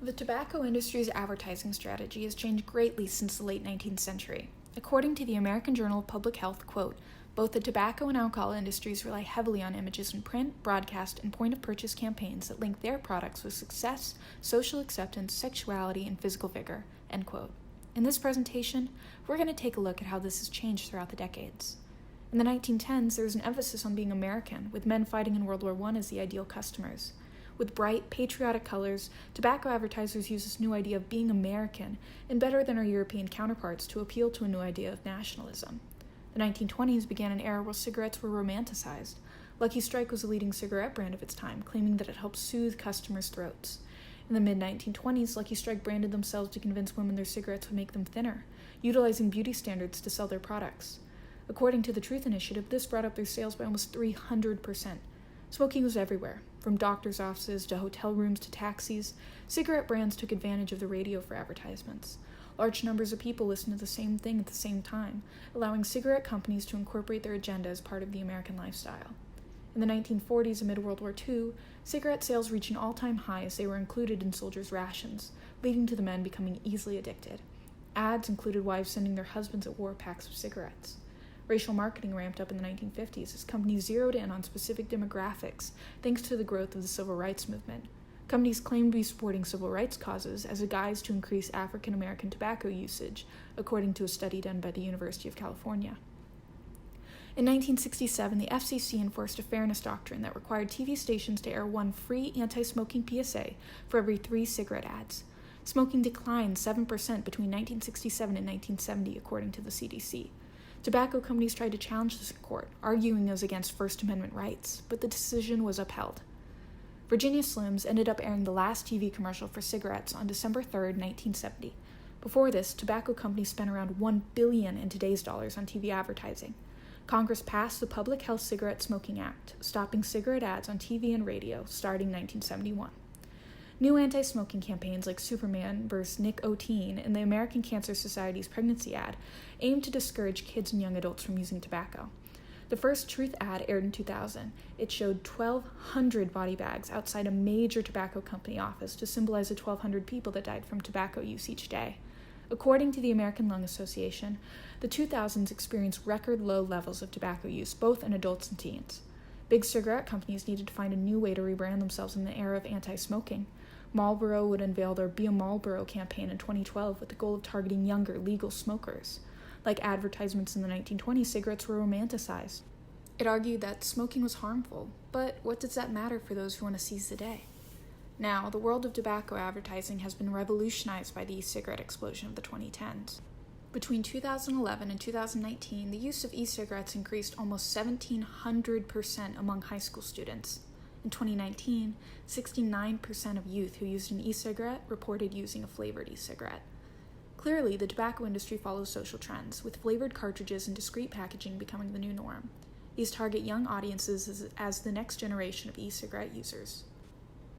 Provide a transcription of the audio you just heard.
The tobacco industry's advertising strategy has changed greatly since the late 19th century. According to the American Journal of Public Health, quote, both the tobacco and alcohol industries rely heavily on images in print, broadcast, and point-of-purchase campaigns that link their products with success, social acceptance, sexuality, and physical vigor, end quote. In this presentation, we're going to take a look at how this has changed throughout the decades. In the 1910s, there was an emphasis on being American, with men fighting in World War I as the ideal customers. With bright, patriotic colors, tobacco advertisers used this new idea of being American and better than our European counterparts to appeal to a new idea of nationalism. The 1920s began an era where cigarettes were romanticized. Lucky Strike was a leading cigarette brand of its time, claiming that it helped soothe customers' throats. In the mid-1920s, Lucky Strike branded themselves to convince women their cigarettes would make them thinner, utilizing beauty standards to sell their products. According to the Truth Initiative, this brought up their sales by almost 300%. Smoking was everywhere. From doctors' offices to hotel rooms to taxis, cigarette brands took advantage of the radio for advertisements. Large numbers of people listened to the same thing at the same time, allowing cigarette companies to incorporate their agenda as part of the American lifestyle. In the 1940s, amid World War II, cigarette sales reached an all-time high as they were included in soldiers' rations, leading to the men becoming easily addicted. Ads included wives sending their husbands at war packs of cigarettes. Racial marketing ramped up in the 1950s as companies zeroed in on specific demographics thanks to the growth of the civil rights movement. Companies claimed to be supporting civil rights causes as a guise to increase African American tobacco usage, according to a study done by the University of California. In 1967, the FCC enforced a fairness doctrine that required TV stations to air one free anti-smoking PSA for every 3 cigarette ads. Smoking declined 7% between 1967 and 1970, according to the CDC. Tobacco companies tried to challenge this in court, arguing it was against First Amendment rights, but the decision was upheld. Virginia Slims ended up airing the last TV commercial for cigarettes on December 3, 1970. Before this, tobacco companies spent around $1 billion in today's dollars on TV advertising. Congress passed the Public Health Cigarette Smoking Act, stopping cigarette ads on TV and radio starting 1971. New anti-smoking campaigns like Superman vs. Nick O'Teen and the American Cancer Society's pregnancy ad aimed to discourage kids and young adults from using tobacco. The first Truth ad aired in 2000. It showed 1,200 body bags outside a major tobacco company office to symbolize the 1,200 people that died from tobacco use each day. According to the American Lung Association, the 2000s experienced record low levels of tobacco use, both in adults and teens. Big cigarette companies needed to find a new way to rebrand themselves in the era of anti-smoking. Marlboro would unveil their Be a Marlboro campaign in 2012 with the goal of targeting younger, legal smokers. Like advertisements in the 1920s, cigarettes were romanticized. It argued that smoking was harmful, but what does that matter for those who want to seize the day? Now, the world of tobacco advertising has been revolutionized by the e-cigarette explosion of the 2010s. Between 2011 and 2019, the use of e-cigarettes increased almost 1,700% among high school students. In 2019, 69% of youth who used an e-cigarette reported using a flavored e-cigarette. Clearly, the tobacco industry follows social trends, with flavored cartridges and discreet packaging becoming the new norm. These target young audiences as the next generation of e-cigarette users.